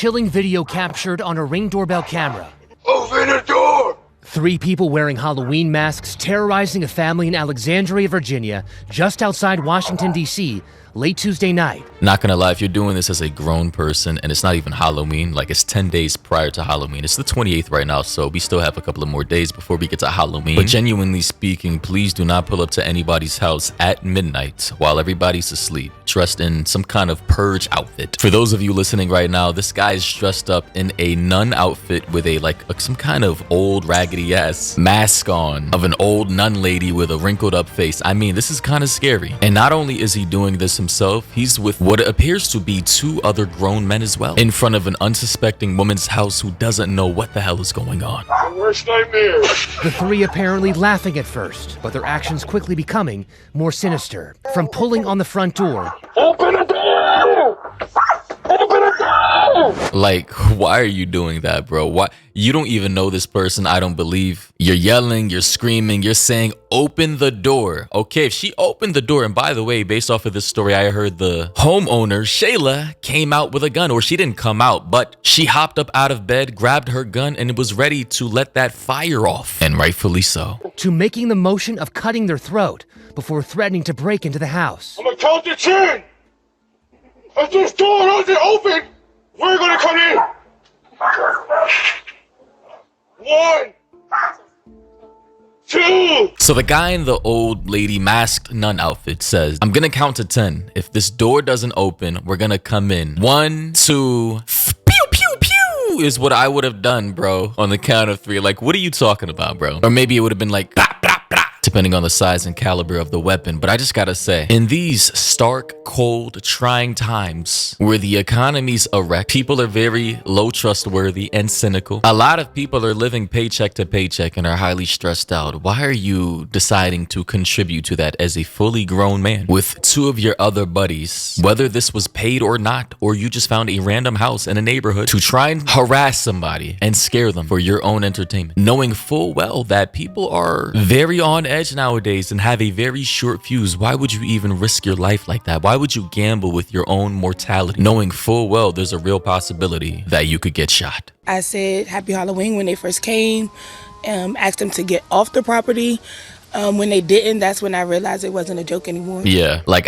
chilling video captured on a Ring doorbell camera. Open the door! 3 people wearing Halloween masks terrorizing a family in Alexandria, Virginia, just outside Washington, D.C., late Tuesday night. Not gonna lie, if you're doing this as a grown person and it's not even Halloween, like it's 10 days prior to Halloween. It's the 28th right now, so we still have a couple of more days before we get to Halloween. But genuinely speaking, please do not pull up to anybody's house at midnight while everybody's asleep, dressed in some kind of purge outfit. For those of you listening right now, this guy is dressed up in a nun outfit with some kind of old raggedy ass mask on of an old nun lady with a wrinkled up face. I mean, this is kind of scary. And not only is he doing this himself, he's with what appears to be 2 other grown men as well, in front of an unsuspecting woman's house who doesn't know what the hell is going on. Worst nightmare. The 3 apparently laughing at first, but their actions quickly becoming more sinister. From pulling on the front door, Open the door! Open the door! Like, why are you doing that, bro? Why? You don't even know this person, I don't believe. You're yelling, you're screaming, you're saying, open the door. Okay, if she opened the door, and by the way, based off of this story, I heard the homeowner, Shayla, came out with a gun, or she didn't come out, but she hopped up out of bed, grabbed her gun, and was ready to let that fire off, and rightfully so. to making the motion of cutting their throat before threatening to break into the house. I'm gonna count to 10! If this door doesn't open, we're gonna come in! 1, 2. So the guy in the old lady masked nun outfit says, I'm gonna count to 10. If this door doesn't open, we're gonna come in. 1, 2, pew, pew, pew is what I would have done, bro, on the count of 3. Like, what are you talking about, bro? Or maybe it would have been like, blah, blah, blah, depending on the size and caliber of the weapon. But I just gotta say, in these stark, cold, trying times where the economy's a wreck, people are very low trustworthy and cynical. A lot of people are living paycheck to paycheck and are highly stressed out. Why are you deciding to contribute to that as a fully grown man with 2 of your other buddies, whether this was paid or not, or you just found a random house in a neighborhood to try and harass somebody and scare them for your own entertainment, knowing full well that people are very on edge nowadays and have a very short fuse? Why would you even risk your life like that? Why would you gamble with your own mortality, knowing full well there's a real possibility that you could get shot? I said Happy Halloween when they first came, asked them to get off the property. When they didn't, that's when I realized it wasn't a joke anymore. Yeah, like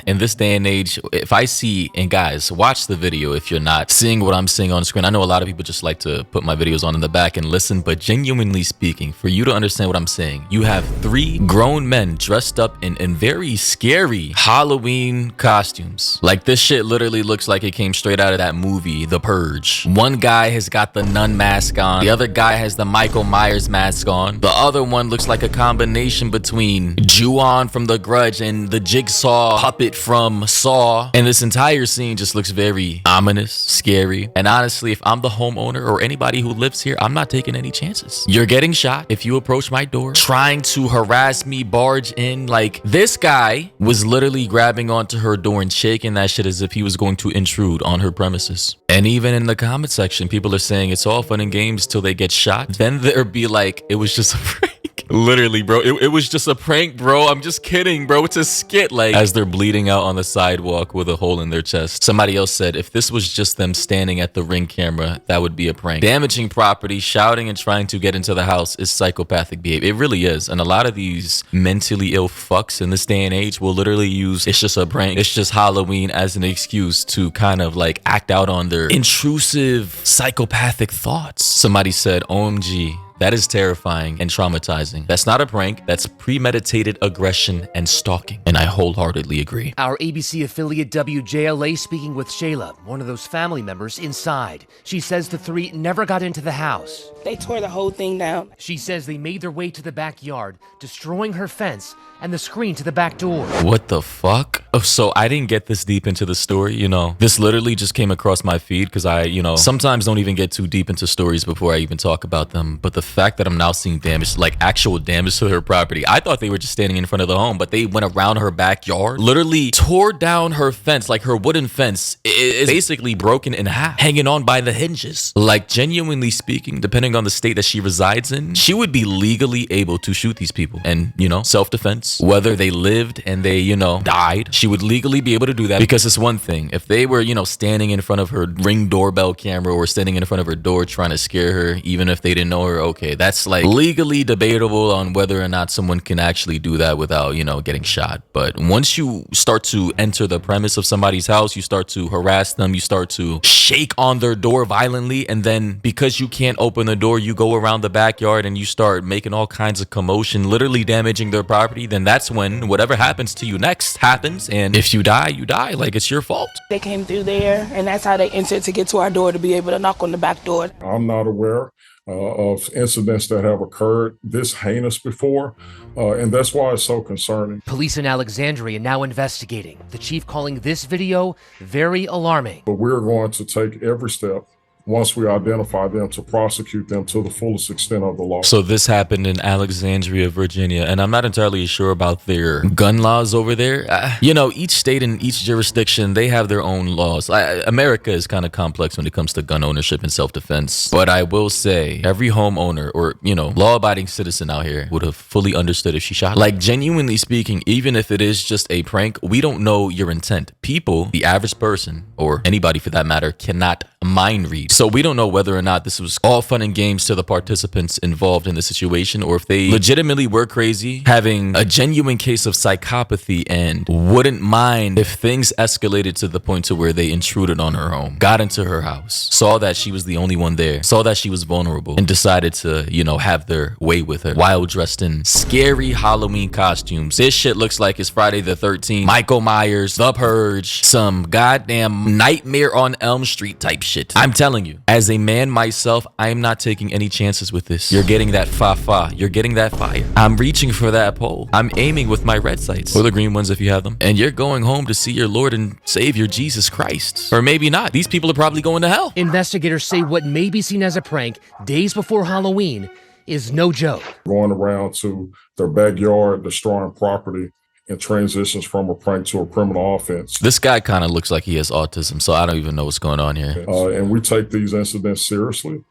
in this day and age, if I see, and guys, watch the video if you're not seeing what I'm seeing on screen. I know a lot of people just like to put my videos on in the back and listen, but genuinely speaking, for you to understand what I'm saying, you have 3 grown men dressed up in very scary Halloween costumes. Like, this shit literally looks like it came straight out of that movie, The Purge. One guy has got the nun mask on. The other guy has the Michael Myers mask on. The other one looks like a combination between Ju-on from The Grudge and the Jigsaw puppet from Saw. And this entire scene just looks very ominous, scary. And honestly, if I'm the homeowner or anybody who lives here, I'm not taking any chances. You're getting shot if you approach my door, trying to harass me, barge in. Like, this guy was literally grabbing onto her door and shaking that shit as if he was going to intrude on her premises. And even in the comment section, people are saying it's all fun and games till they get shot. Then there'd be like, it was just a prank. Literally, bro, it was just a prank, bro. I'm just kidding, bro. It's a skit. Like, as they're bleeding out on the sidewalk with a hole in their chest. Somebody else said, if this was just them standing at the Ring camera, that would be a prank. Damaging property, shouting and trying to get into the house is psychopathic behavior. It really is. And a lot of these mentally ill fucks in this day and age will literally use, it's just a prank, it's just Halloween, as an excuse to kind of like act out on their intrusive psychopathic thoughts. Somebody said, OMG. That is terrifying and traumatizing. That's not a prank. That's premeditated aggression and stalking. And I wholeheartedly agree. Our ABC affiliate WJLA speaking with Shayla, one of those family members, inside. She says the 3 never got into the house. They tore the whole thing down. She says they made their way to the backyard, destroying her fence and the screen to the back door. What the fuck? Oh, so I didn't get this deep into the story, you know. This literally just came across my feed because I, sometimes don't even get too deep into stories before I even talk about them. But the fact that I'm now seeing damage, like actual damage to her property. I thought they were just standing in front of the home, but they went around her backyard, literally tore down her fence, like her wooden fence is basically broken in half, hanging on by the hinges. Like, genuinely speaking, depending on the state that she resides in, she would be legally able to shoot these people and, you know, self-defense. Whether they lived and they, you know, died, she would legally be able to do that. Because it's one thing if they were, you know, standing in front of her Ring doorbell camera or standing in front of her door trying to scare her, even if they didn't know her, okay, that's like legally debatable on whether or not someone can actually do that without, you know, getting shot. But once you start to enter the premise of somebody's house, you start to harass them, you start to shake on their door violently, and then because you can't open the door, you go around the backyard and you start making all kinds of commotion, literally damaging their property, then that's when whatever happens to you next happens. And if you die, you die. Like, it's your fault. They came through there, and that's how they entered to get to our door to be able to knock on the back door. I'm not aware of incidents that have occurred this heinous before, and that's why it's so concerning. Police in Alexandria now investigating, the chief calling this video very alarming. But we're going to take every step once we identify them to prosecute them to the fullest extent of the law. So this happened in Alexandria, Virginia, and I'm not entirely sure about their gun laws over there. You know, each state and each jurisdiction, they have their own laws. America is kind of complex when it comes to gun ownership and self-defense. But I will say every homeowner or, you know, law-abiding citizen out here would have fully understood if she shot. Like, genuinely speaking, even if it is just a prank, we don't know your intent. People, the average person, or anybody for that matter, cannot mind read. So we don't know whether or not this was all fun and games to the participants involved in the situation, or if they legitimately were crazy, having a genuine case of psychopathy, and wouldn't mind if things escalated to the point to where they intruded on her home, got into her house, saw that she was the only one there, saw that she was vulnerable, and decided to, you know, have their way with her while dressed in scary Halloween costumes. This shit looks like it's Friday the 13th, Michael Myers, The Purge, some goddamn Nightmare on Elm Street type shit. I'm telling you, as a man myself, I'm not taking any chances with this. You're getting that fa-fa. You're getting that fire. I'm reaching for that pole. I'm aiming with my red sights, or the green ones if you have them. And you're going home to see your Lord and Savior Jesus Christ. Or maybe not. These people are probably going to hell. Investigators say what may be seen as a prank days before Halloween is no joke. Going around to their backyard, destroying property, and transitions from a prank to a criminal offense. This guy kind of looks like he has autism, so I don't even know what's going on here. And we take these incidents seriously.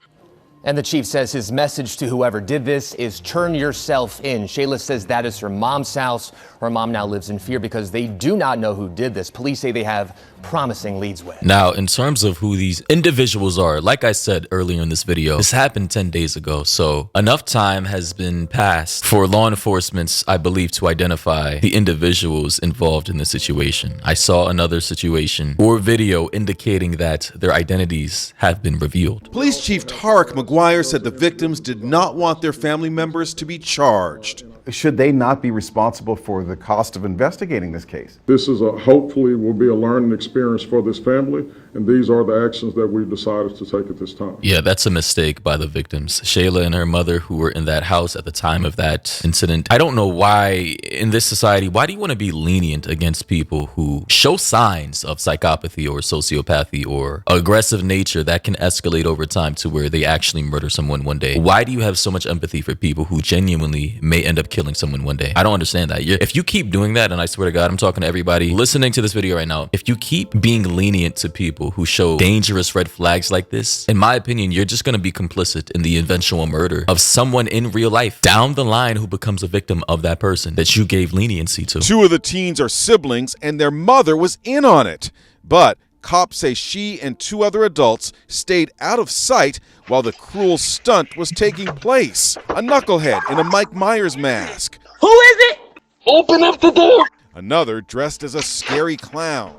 And the chief says his message to whoever did this is turn yourself in. Shayla says that is her mom's house. Her mom now lives in fear because they do not know who did this. Police say they have promising leads with. Now, in terms of who these individuals are, like I said earlier in this video, this happened 10 days ago. So enough time has been passed for law enforcement, I believe, to identify the individuals involved in the situation. I saw another situation or video indicating that their identities have been revealed. Police Chief Tarek McGuire said the victims did not want their family members to be charged. Should they not be responsible for the cost of investigating this case? This is hopefully will be a learning experience for this family, and these are the actions that we've decided to take at this time. Yeah, that's a mistake by the victims. Shayla and her mother, who were in that house at the time of that incident. I don't know why in this society, why do you want to be lenient against people who show signs of psychopathy or sociopathy or aggressive nature that can escalate over time to where they actually murder someone one day? Why do you have so much empathy for people who genuinely may end up killing someone one day? I don't understand that. If you keep doing that, and I swear to God, I'm talking to everybody listening to this video right now, if you keep being lenient to people who show dangerous red flags like this, in my opinion, you're just going to be complicit in the eventual murder of someone in real life down the line who becomes a victim of that person that you gave leniency to. Two of the teens are siblings, and their mother was in on it. But cops say she and two other adults stayed out of sight while the cruel stunt was taking place. A knucklehead in a Mike Myers mask. Who is it? Open up the door. Another dressed as a scary clown.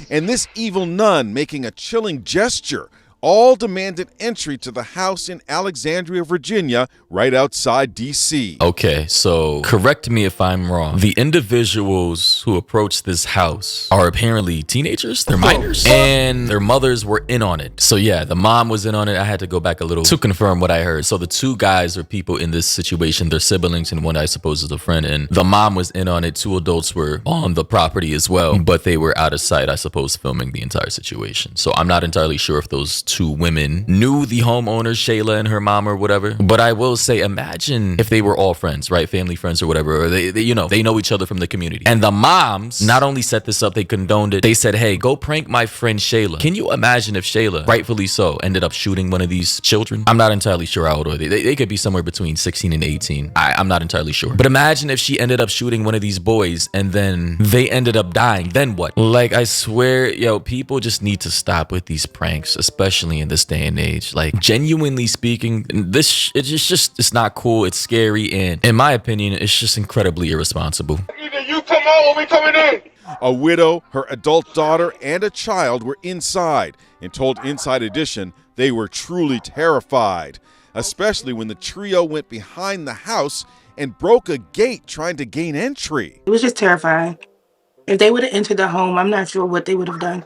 And this evil nun making a chilling gesture. All demanded entry to the house in Alexandria, Virginia, right outside D.C. Okay, so correct me if I'm wrong. The individuals who approached this house are apparently teenagers, they're minors, and their mothers were in on it. So yeah, the mom was in on it. I had to go back a little to confirm what I heard. So the two guys are people in this situation, they're siblings, and one I suppose is a friend, and the mom was in on it. Two adults were on the property as well, but they were out of sight, I suppose, filming the entire situation. So I'm not entirely sure if those two women knew the homeowners, Shayla and her mom or whatever. But I will say, imagine if they were all friends, right? Family friends or whatever, or they you know, they know each other from the community. And the moms not only set this up, they condoned it. They said, hey, go prank my friend Shayla. Can you imagine if Shayla, rightfully so, ended up shooting one of these children? I'm not entirely sure how old are they. They could be somewhere between 16 and 18. I'm not entirely sure. But imagine if she ended up shooting one of these boys and then they ended up dying. Then what? Like, I swear, yo, people just need to stop with these pranks, especially in this day and age. Like, genuinely speaking, it's not cool. It's scary. And in my opinion, it's just incredibly irresponsible. Either you come out or we coming in. A widow, her adult daughter, and a child were inside and told Inside Edition they were truly terrified, especially when the trio went behind the house and broke a gate trying to gain entry. It was just terrifying. If they would have entered the home, I'm not sure what they would have done.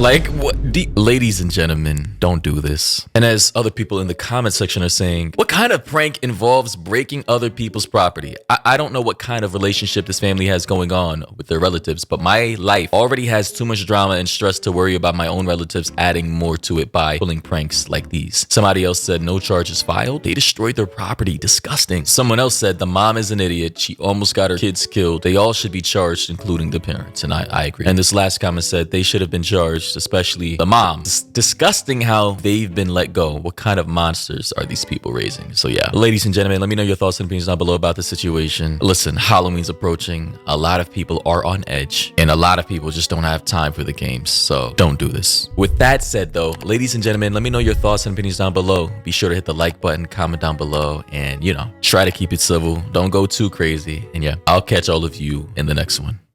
Like, what? Ladies and gentlemen, don't do this. And as other people in the comment section are saying, what kind of prank involves breaking other people's property? I don't know what kind of relationship this family has going on with their relatives, but my life already has too much drama and stress to worry about my own relatives adding more to it by pulling pranks like these. Somebody else said no charges filed. They destroyed their property. Disgusting. Someone else said the mom is an idiot. She almost got her kids killed. They all should be charged, including the parents. And I agree. And this last comment said they should have been charged, especially the mom. It's disgusting how they've been let go. What kind of monsters are these people raising? So yeah, ladies and gentlemen, let me know your thoughts and opinions down below about the situation. Listen, Halloween's approaching. A lot of people are on edge and a lot of people just don't have time for the games. So don't do this. With that said though, ladies and gentlemen, let me know your thoughts and opinions down below. Be sure to hit the like button, comment down below, and try to keep it civil. Don't go too crazy. And yeah, I'll catch all of you in the next one.